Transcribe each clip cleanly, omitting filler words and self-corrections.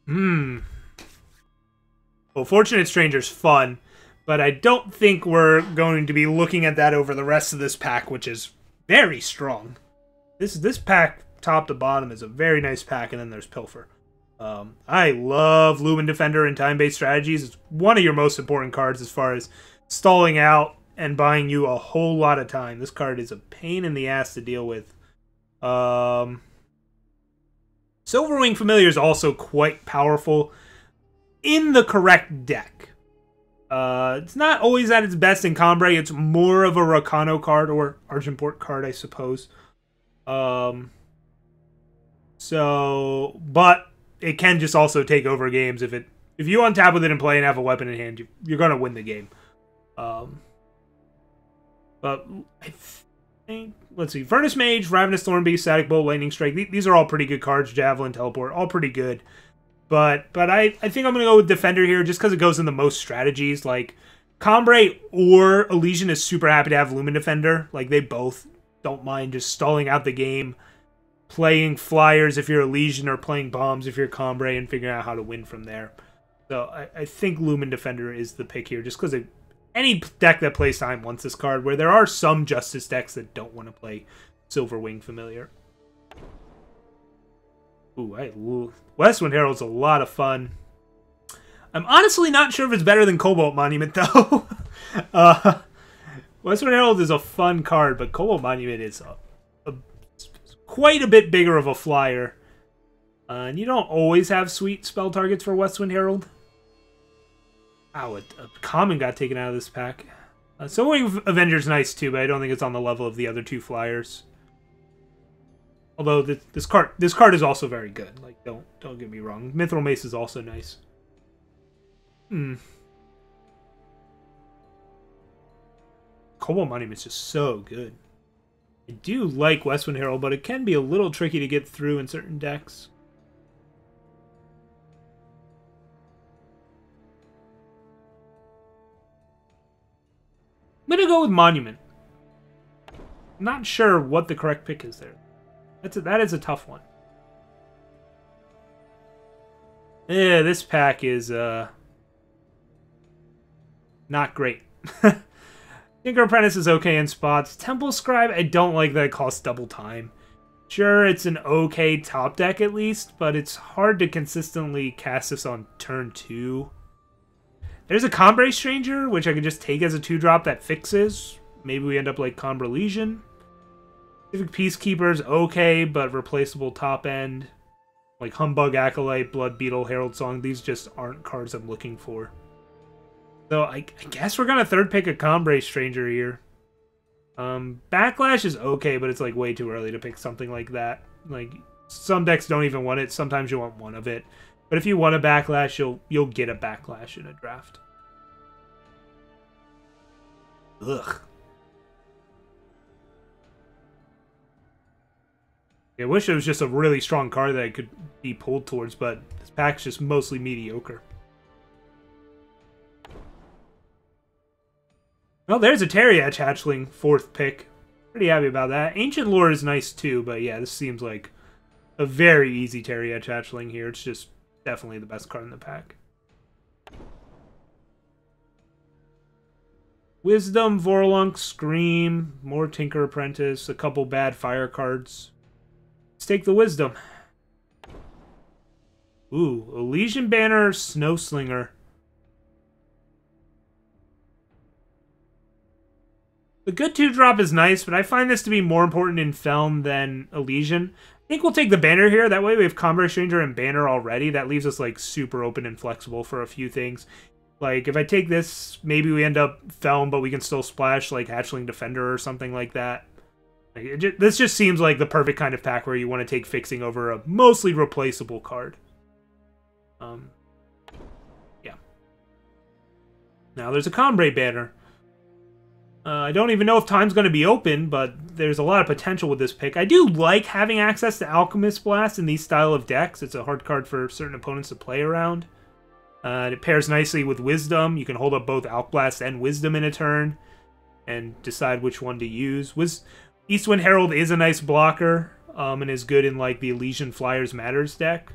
Well, Fortunate Stranger's fun, but I don't think we're going to be looking at that over the rest of this pack, which is very strong. This pack, top to bottom, is a very nice pack, and then there's Pilfer. I love Lumen Defender and time-based strategies. It's one of your most important cards as far as stalling out and buying you a whole lot of time. This card is a pain in the ass to deal with. Silverwing Familiar is also quite powerful in the correct deck. It's not always at its best in Combray. It's more of a Rakano card or Argenport card, I suppose. But it can just also take over games if you untap with it and play and have a weapon in hand, you're gonna win the game. But I think, let's see, Furnace Mage, Ravenous Thornbeast, Static Bolt, Lightning Strike. These are all pretty good cards. Javelin, Teleport, all pretty good. But I think I'm gonna go with Defender here just because it goes in the most strategies. Like Combray or Elysian is super happy to have Lumen Defender. Like they both don't mind just stalling out the game, playing flyers if you're Elysian, or playing bombs if you're Combray, and figuring out how to win from there. So I think Lumen Defender is the pick here, just because any deck that plays time wants this card, where there are some Justice decks that don't want to play Silverwing Familiar. Ooh, Westwind Herald's a lot of fun. I'm honestly not sure if it's better than Cobalt Monument, though. Westwind Herald is a fun card, but Cobalt Monument is quite a bit bigger of a flyer. And you don't always have sweet spell targets for Westwind Herald. Ow, a common got taken out of this pack. Silverwing Avenger's nice too, but I don't think it's on the level of the other two flyers. Although this card is also very good. Like don't get me wrong. Mithril Mace is also nice. Cobalt Monument is just so good. I do like Westwind Herald, but it can be a little tricky to get through in certain decks. I'm gonna go with Monument. I'm not sure what the correct pick is there. That is a tough one. Yeah, this pack is not great. Tinker Apprentice is okay in spots. Temple Scribe, I don't like that it costs double time. Sure, it's an okay top deck at least, but it's hard to consistently cast this on turn 2. There's a Combray Stranger, which I could just take as a 2-drop that fixes. Maybe we end up like Combra Legion. Civic Peacekeeper's okay, but replaceable top end. Like Humbug Acolyte, Blood Beetle, Herald Song, these just aren't cards I'm looking for. So I guess we're gonna third pick a Combray Stranger here. Backlash is okay, but it's like way too early to pick something like that. Like some decks don't even want it. Sometimes you want one of it. But if you want a Backlash, you'll get a Backlash in a draft. Ugh. I wish it was just a really strong card that I could be pulled towards, but this pack's just mostly mediocre. Well, there's a Teriach Hatchling, 4th pick. Pretty happy about that. Ancient Lore is nice too, but yeah, this seems like a very easy Teriach Hatchling here. It's just definitely the best card in the pack. Wisdom, Vorlunk, Scream, more Tinker Apprentice, a couple bad fire cards. Let's take the Wisdom. Ooh, Elysian Banner, Snowslinger. The good 2-drop is nice, but I find this to be more important in Feln than Elysian. I think we'll take the Banner here. That way we have Combray Stranger and Banner already. That leaves us like super open and flexible for a few things. Like if I take this, maybe we end up Feln, but we can still splash like Hatchling Defender or something like that. Like, this just seems like the perfect kind of pack where you want to take Fixing over a mostly replaceable card. Yeah. Now there's a Combray Banner. I don't even know if time's going to be open, but there's a lot of potential with this pick. I do like having access to Alchemist Blast in these style of decks. It's a hard card for certain opponents to play around. It pairs nicely with Wisdom. You can hold up both Alch Blast and Wisdom in a turn and decide which one to use. Eastwind Herald is a nice blocker and is good in like the Elysian Flyers Matters deck.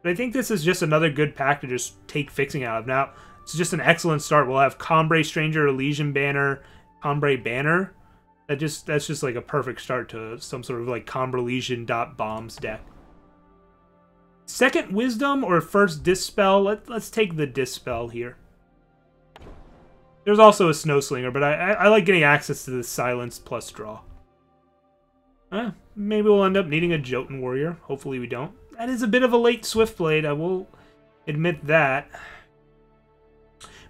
But I think this is just another good pack to just take fixing out of. Now, it's just an excellent start. We'll have Cambrai Stranger, Elysian Banner, Cambrai Banner. That's just like a perfect start to some sort of like Cambrai Elysian bombs deck. Second Wisdom or first Dispel? Let's take the Dispel here. There's also a Snowslinger, but I like getting access to the Silence plus draw. Maybe we'll end up needing a Jotun Warrior. Hopefully we don't. That is a bit of a late Swiftblade, I will admit that.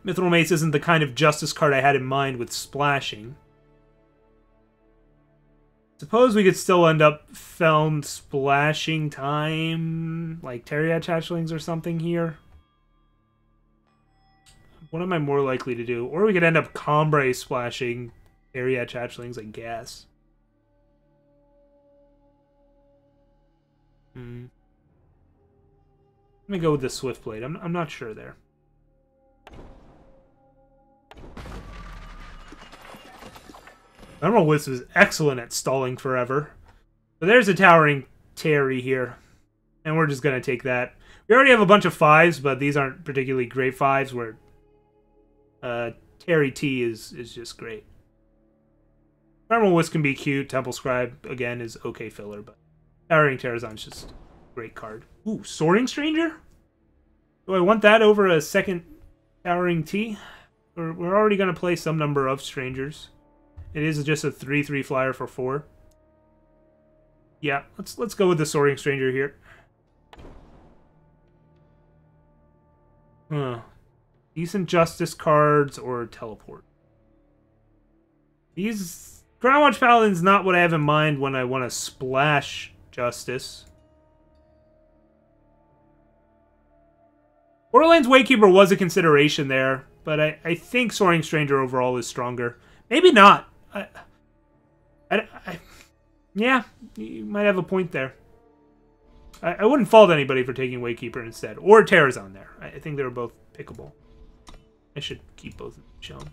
Mithril Mace isn't the kind of Justice card I had in mind with splashing. Suppose we could still end up Feln splashing time, like Teriach Hatchlings or something here. What am I more likely to do? Or we could end up Cambrai splashing Teriach Hatchlings, I guess. Let me go with the Swiftblade. I'm not sure there. Emerald Wisp is excellent at stalling forever. But there's a Towering Terry here. And we're just going to take that. We already have a bunch of 5s, but these aren't particularly great 5s, where Terry T is just great. Emerald Wisp can be cute. Temple Scribe, again, is okay filler, but Towering Terrazon's just a great card. Ooh, Soaring Stranger? Do I want that over a second Towering T? We're already going to play some number of Strangers. It is just a 3/3 flyer for 4. Yeah, let's go with the Soaring Stranger here. Decent Justice cards or Teleport. These Crownwatch Paladin's not what I have in mind when I want to splash Justice. Borderlands Waykeeper was a consideration there, but I think Soaring Stranger overall is stronger. Maybe not. Yeah, you might have a point there. I wouldn't fault anybody for taking Waykeeper instead. Or Terrazon there. I think they were both pickable. I should keep both of them shown.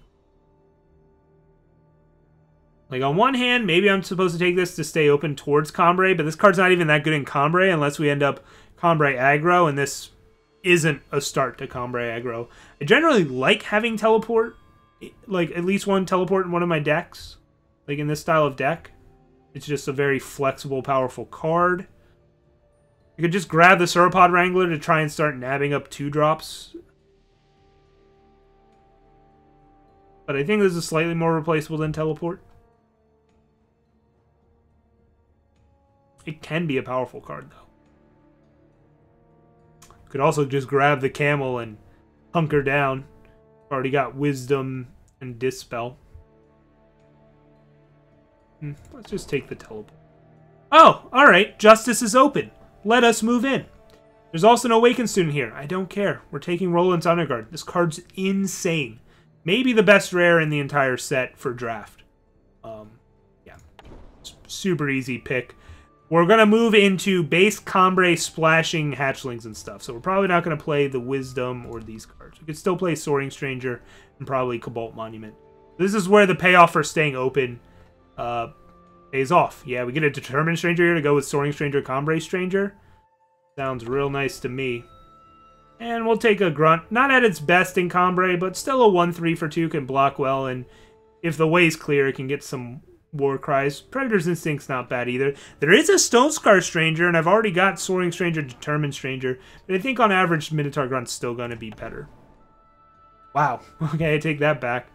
Like, on one hand, maybe I'm supposed to take this to stay open towards Cambrai, but this card's not even that good in Cambrai unless we end up Cambrai aggro, and this isn't a start to Cambrai aggro. I generally like having Teleport, like at least one Teleport in one of my decks, like in this style of deck. It's just a very flexible, powerful card. You could just grab the Sauropod Wrangler to try and start nabbing up 2-drops. But I think this is slightly more replaceable than Teleport. It can be a powerful card, though. Could also just grab the Camel and hunker down. Already got Wisdom and Dispel. Let's just take the Teleport. Oh, alright. Justice is open. Let us move in. There's also an Awakened Student here. I don't care. We're taking Roland's Underguard. This card's insane. Maybe the best rare in the entire set for draft. Yeah. Super easy pick. We're going to move into base Cambrai splashing hatchlings and stuff. So we're probably not going to play the Wisdom or these cards. We could still play Soaring Stranger and probably Cobalt Monument. This is where the payoff for staying open pays off. Yeah, we get a Determined Stranger here to go with Soaring Stranger, Cambrai Stranger. Sounds real nice to me. And we'll take a Grunt. Not at its best in Cambrai, but still a 1/3 for 2 can block well. And if the way's clear, it can get some War Cries. Predator's Instinct's not bad either. There is a Stone Scar Stranger, and I've already got Soaring Stranger, Determined Stranger. But I think on average, Minotaur Grunt's still going to be better. Wow. Okay, I take that back.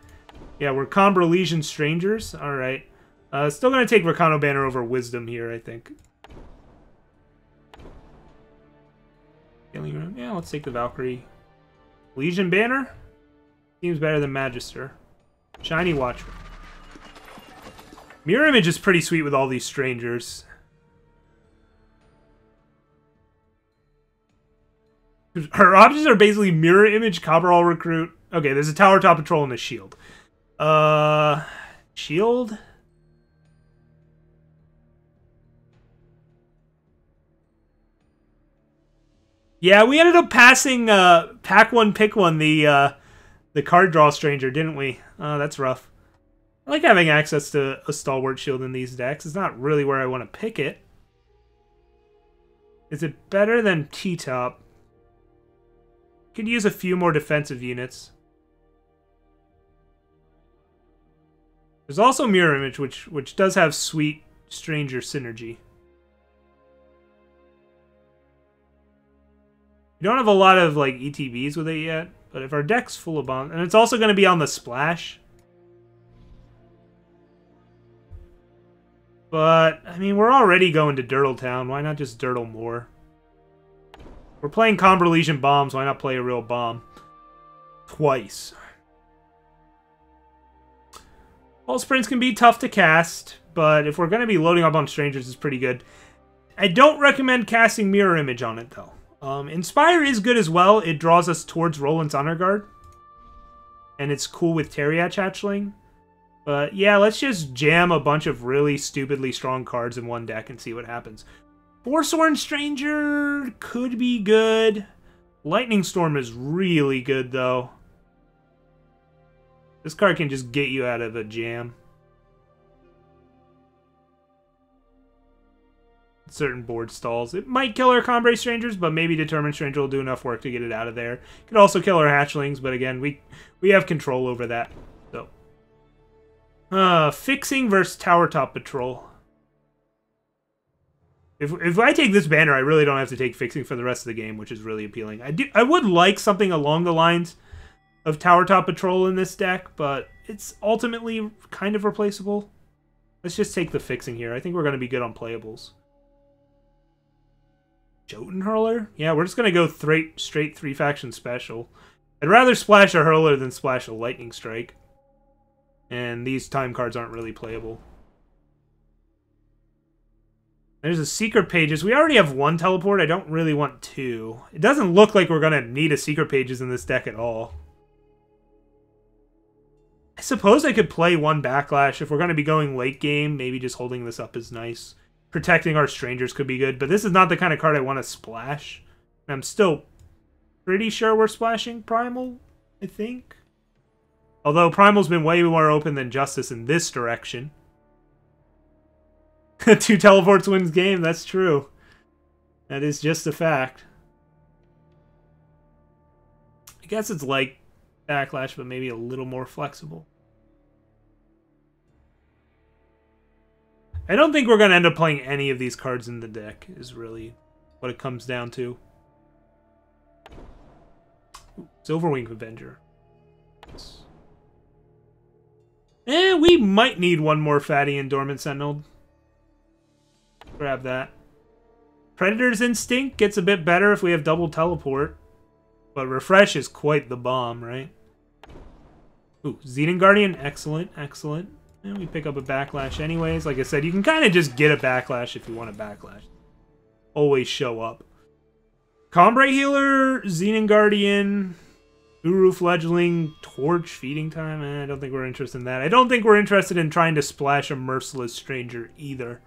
Yeah, we're Cambrai Legion Strangers. Alright. Still going to take Volcano Banner over Wisdom here, I think. Yeah, let's take the Valkyrie. Legion Banner? Seems better than Magister. Shiny Watcher. Mirror Image is pretty sweet with all these strangers. Her options are basically Mirror Image, Cabral Recruit. Okay, there's a Tower Top Patrol and a Shield. Shield? Yeah, we ended up passing pack one, pick one, the card draw stranger, didn't we? That's rough. I like having access to a Stalwart Shield in these decks. It's not really where I want to pick it. Is it better than T-Top? Could use a few more defensive units. There's also Mirror Image, which does have sweet Stranger synergy. We don't have a lot of like ETBs with it yet, but if our deck's full of bombs, and it's also going to be on the splash. But, I mean, we're already going to Dirtle Town. Why not just Dirtle more? We're playing Comber Legion bombs. Why not play a real bomb? Twice. Pulse Prince can be tough to cast, but if we're going to be loading up on Strangers, it's pretty good. I don't recommend casting Mirror Image on it, though. Inspire is good as well. It draws us towards Roland's Honor Guard. And it's cool with Teriach Hatchling. But yeah, let's just jam a bunch of really stupidly strong cards in one deck and see what happens. Forsworn Stranger could be good. Lightning Storm is really good, though. This card can just get you out of a jam. Certain board stalls. It might kill our Combre Strangers, but maybe Determined Stranger will do enough work to get it out of there. Could also kill our Hatchlings, but again, we have control over that. So, Fixing versus Tower Top Patrol. If I take this banner, I really don't have to take Fixing for the rest of the game, which is really appealing. I would like something along the lines of Tower Top Patrol in this deck, but it's ultimately kind of replaceable. Let's just take the Fixing here. I think we're going to be good on playables. Jotun Hurler? Yeah, we're just going to go straight 3-faction special. I'd rather splash a Hurler than splash a Lightning Strike. And these time cards aren't really playable. There's a Secret Pages. We already have one teleport. I don't really want two. It doesn't look like we're going to need a Secret Pages in this deck at all. I suppose I could play one Backlash. If we're going to be going late game, maybe just holding this up is nice. Protecting our Strangers could be good, but this is not the kind of card I want to splash. And I'm still pretty sure we're splashing Primal, I think. Although Primal's been way more open than Justice in this direction. 2 teleports wins game, that's true. That is just a fact. I guess it's like Backlash, but maybe a little more flexible. I don't think we're going to end up playing any of these cards in the deck, is really what it comes down to. Ooh, Silverwing Avenger. We might need one more Fatty and Dormant Sentinel. Grab that. Predator's Instinct gets a bit better if we have double teleport. But Refresh is quite the bomb, right? Ooh, Xenon Guardian, excellent, excellent. And we pick up a Backlash anyways. Like I said, you can kind of just get a Backlash if you want a Backlash. Always show up. Combre Healer, Xenon Guardian, Uru Fledgling, Torch, Feeding Time. I don't think we're interested in that. I don't think we're interested in trying to splash a Merciless Stranger either.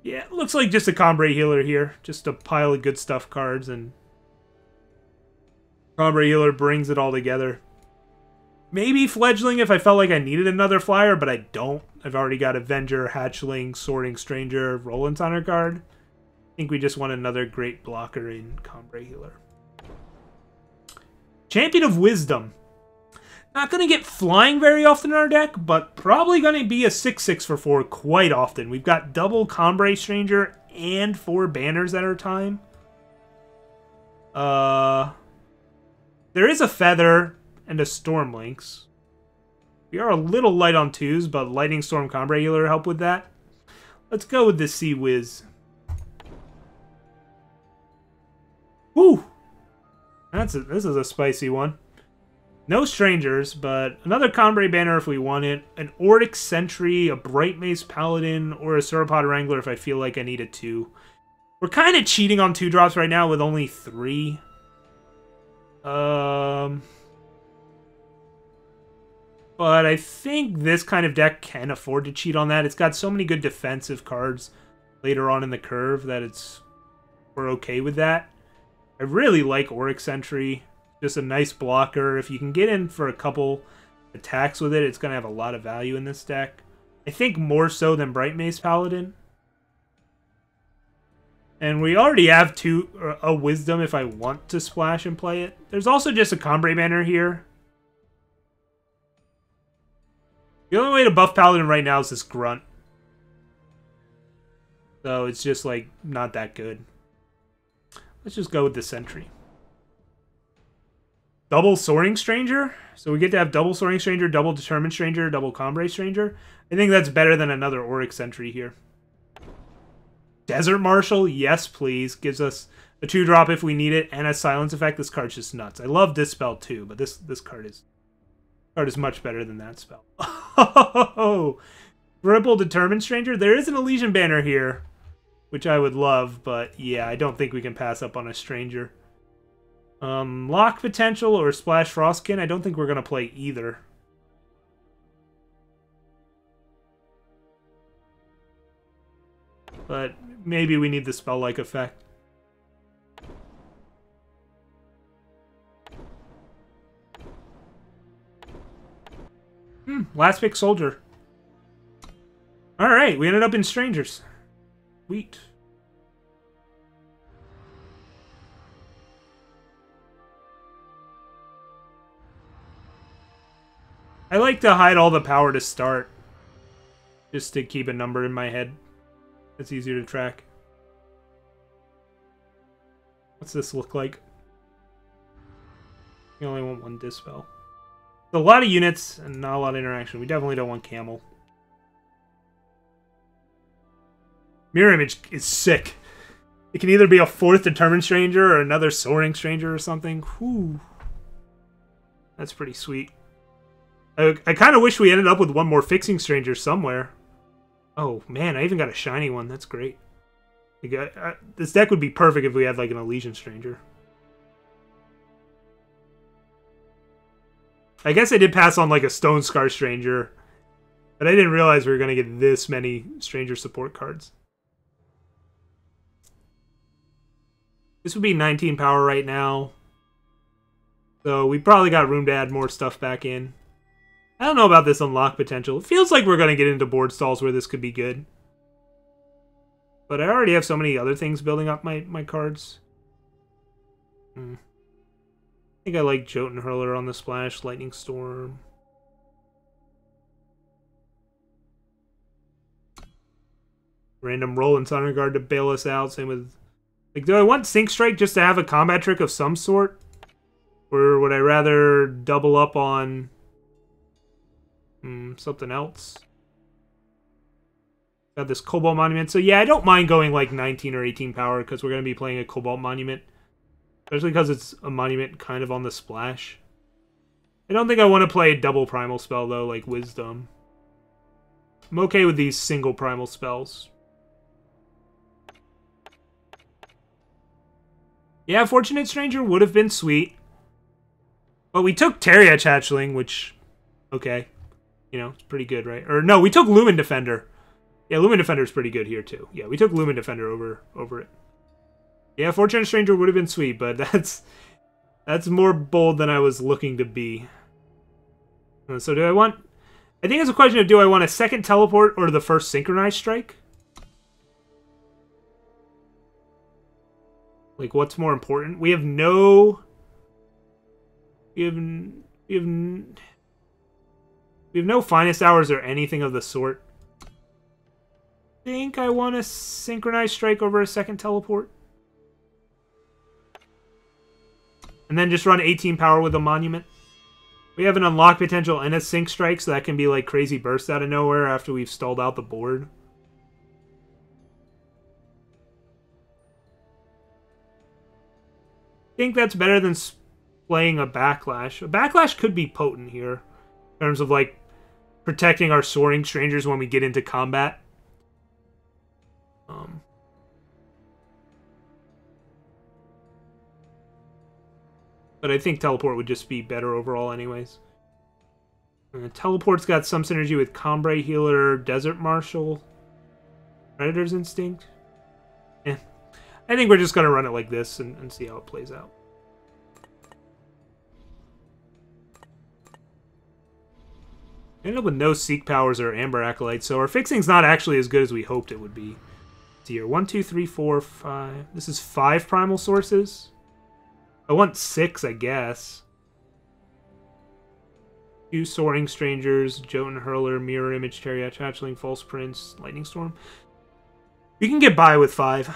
Yeah, looks like just a Combre Healer here. Just a pile of good stuff cards, and Combre Healer brings it all together. Maybe Fledgling if I felt like I needed another flyer, but I don't. I've already got Avenger, Hatchling, Sorting Stranger, Roland's Honor Guard. I think we just want another great blocker in Combre Healer. Champion of Wisdom. Not going to get flying very often in our deck, but probably going to be a 6/6 for 4 quite often. We've got double Combre Stranger and 4 banners at our time. There is a Feather and a Storm Lynx. We are a little light on 2s, but Lightning Storm Combre Healer help with that. Let's go with this Sea Whiz. Woo! This is a spicy one. No Strangers, but another Combre banner if we want it. An Ordic Sentry, a Bright Mace Paladin, or a Sauropod Wrangler if I feel like I need a 2. We're kind of cheating on 2-drops right now with only 3. But I think this kind of deck can afford to cheat on that. It's got so many good defensive cards later on in the curve that we're okay with that. I really like Auric Sentry. Just a nice blocker. If you can get in for a couple attacks with it, it's going to have a lot of value in this deck. I think more so than Bright Mace Paladin. And we already have a Wisdom if I want to splash and play it. There's also just a Combre banner here. The only way to buff Paladin right now is this Grunt. So it's just, like, not that good. Let's just go with the Sentry. Double Soaring Stranger? So we get to have double Soaring Stranger, double Determined Stranger, double Combre Stranger. I think that's better than another Auric Sentry here. Desert Marshal? Yes, please. Gives us a 2-drop if we need it, and a Silence Effect. This card's just nuts. I love Dispel too, but this card is much better than that spell. Oh, Triple Determined Stranger? There is an Elysian banner here, which I would love, but yeah, I don't think we can pass up on a Stranger. Lock Potential or Splash Frostkin? I don't think we're going to play either. But maybe we need the spell-like effect. Last pick Soldier. Alright, we ended up in Strangers. Sweet. I like to hide all the power to start. Just to keep a number in my head. It's easier to track. What's this look like? You only want one Dispel. A lot of units and not a lot of interaction. We definitely don't want Camel. Mirror Image is sick. It can either be a 4th Determined Stranger or another Soaring Stranger or something. Whew. That's pretty sweet. I kind of wish we ended up with one more Fixing Stranger somewhere. Oh, man, I even got a shiny one. That's great. This deck would be perfect if we had, like, an Elysian Stranger. I guess I did pass on, like, a Stone Scar Stranger. But I didn't realize we were going to get this many Stranger support cards. This would be 19 power right now. So we probably got room to add more stuff back in. I don't know about this unlock potential. It feels like we're going to get into board stalls where this could be good. But I already have so many other things building up my cards. I think I like Jotun Hurler on the splash, Lightning Storm. Random roll in Thunder Guard to bail us out. Same with... Like, do I want Sync Strike just to have a combat trick of some sort? Or would I rather double up on... something else? Got this Cobalt Monument. So yeah, I don't mind going like 19 or 18 power because we're going to be playing a Cobalt Monument. Especially because it's a monument kind of on the splash. I don't think I want to play a double primal spell though, like Wisdom. I'm okay with these single primal spells. Yeah, Fortunate Stranger would have been sweet. But we took Teriach Hatchling, which... Okay. You know, it's pretty good, right? Or no, we took Lumen Defender. Yeah, Lumen Defender is pretty good here, too. Yeah, we took Lumen Defender over it. Yeah, Fortunate Stranger would have been sweet, but that's more bold than I was looking to be. So do I want... I think it's a question of do I want a second teleport or the first Synchronized Strike? Like, what's more important? We have no... We have no Finest Hours or anything of the sort. I think I want a Synchronized Strike over a second teleport. And then just run 18 power with a Monument. We have an Unlock Potential and a Sync Strike, so that can be like crazy burst out of nowhere after we've stalled out the board. I think that's better than playing a Backlash. A Backlash could be potent here. In terms of like protecting our Soaring Strangers when we get into combat. But I think Teleport would just be better overall anyways. Teleport's got some synergy with Combre Healer, Desert Marshal, Predator's Instinct. I think we're just going to run it like this and see how it plays out. Ended up with no Seek Powers or Amber Acolyte, so our fixing's not actually as good as we hoped it would be. Here, 1, 2, 3, 4, 5. This is 5 primal sources. I want 6, I guess. 2 Soaring Strangers, Jotun Hurler, Mirror Image, Chariot, Hatchling, False Prince, Lightning Storm. We can get by with 5.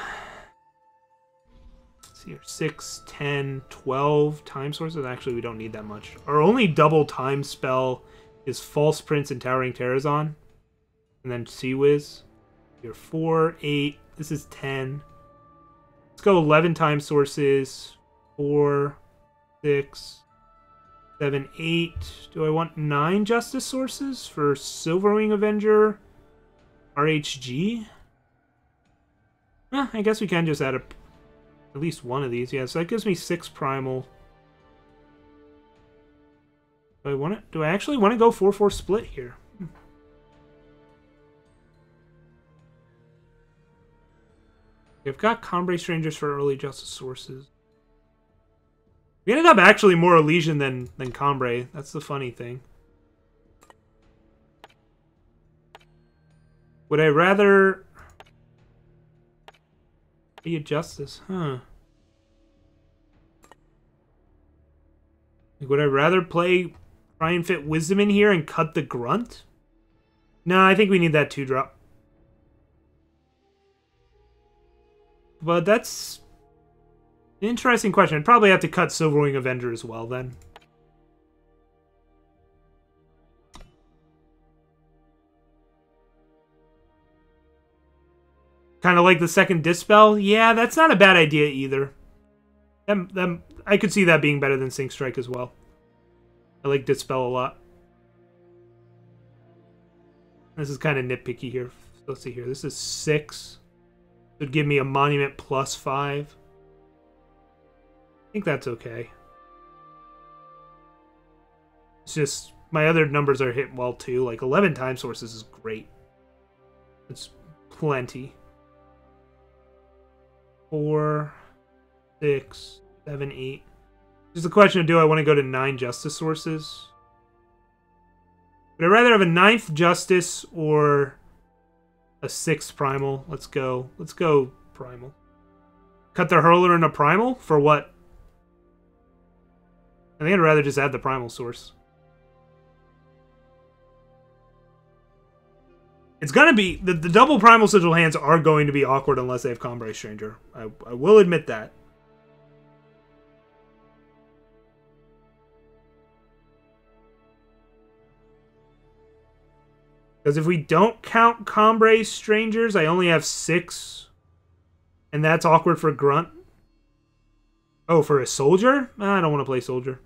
Let's see here. 6, 10, 12 time sources. Actually, we don't need that much. Our only double time spell is False Prince and Towering Terrazon. And then Sea Whiz. Here, 4, 8. This is 10. Let's go 11 time sources. 4, 6, 7, 8. Do I want 9 Justice sources for Silverwing Avenger? RHG? I guess we can just add at least one of these. Yeah, so that gives me 6 primal. Do I actually want to go 4-4 split here? I've got Combre Strangers for early Justice sources. We ended up actually more Elysian than Combre. That's the funny thing. Would I rather be a Justice? Huh. Would I rather play Try and Fit Wisdom in here and cut the Grunt? No, I think we need that 2-drop. But that's an interesting question. I'd probably have to cut Silverwing Avenger as well, then. Kind of like the second Dispel? Yeah, that's not a bad idea either. I could see that being better than Sync Strike as well. I like Dispel a lot. This is kind of nitpicky here. Let's see here. This is 6. It would give me a Monument plus 5. I think that's okay. It's just, my other numbers are hitting well too. Like 11 time sources is great. It's plenty. 4, 6, 7, 8. Just a question of, do I want to go to 9 Justice sources? Would I rather have a 9th Justice or a 6th Primal? Let's go Primal. Cut the Hurler into Primal? For what? I think I'd rather just add the Primal source. It's gonna be... The double Primal Sigil hands are going to be awkward unless they have Combre Stranger. I will admit that. Because if we don't count Combre Strangers, I only have 6. And that's awkward for Grunt. Oh, for a Soldier? I don't want to play Soldier.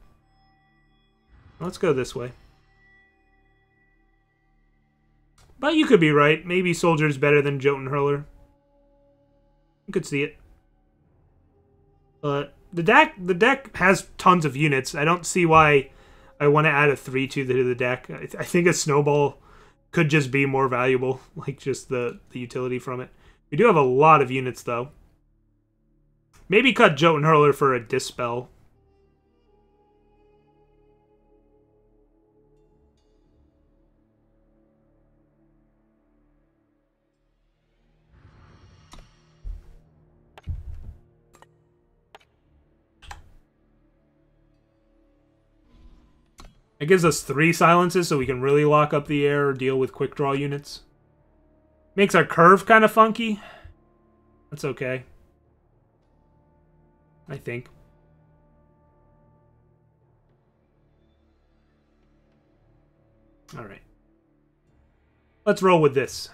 Let's go this way. But you could be right. Maybe Soldier's better than Jotun Hurler. You could see it. But the deck has tons of units. I don't see why I want to add a 3-2 to the deck. I think a Snowball could just be more valuable, like just the utility from it. We do have a lot of units, though. Maybe cut Jotun Hurler for a Dispel. It gives us 3 silences, so we can really lock up the air or deal with quick draw units. Makes our curve kind of funky. That's okay. I think. Alright. Let's roll with this.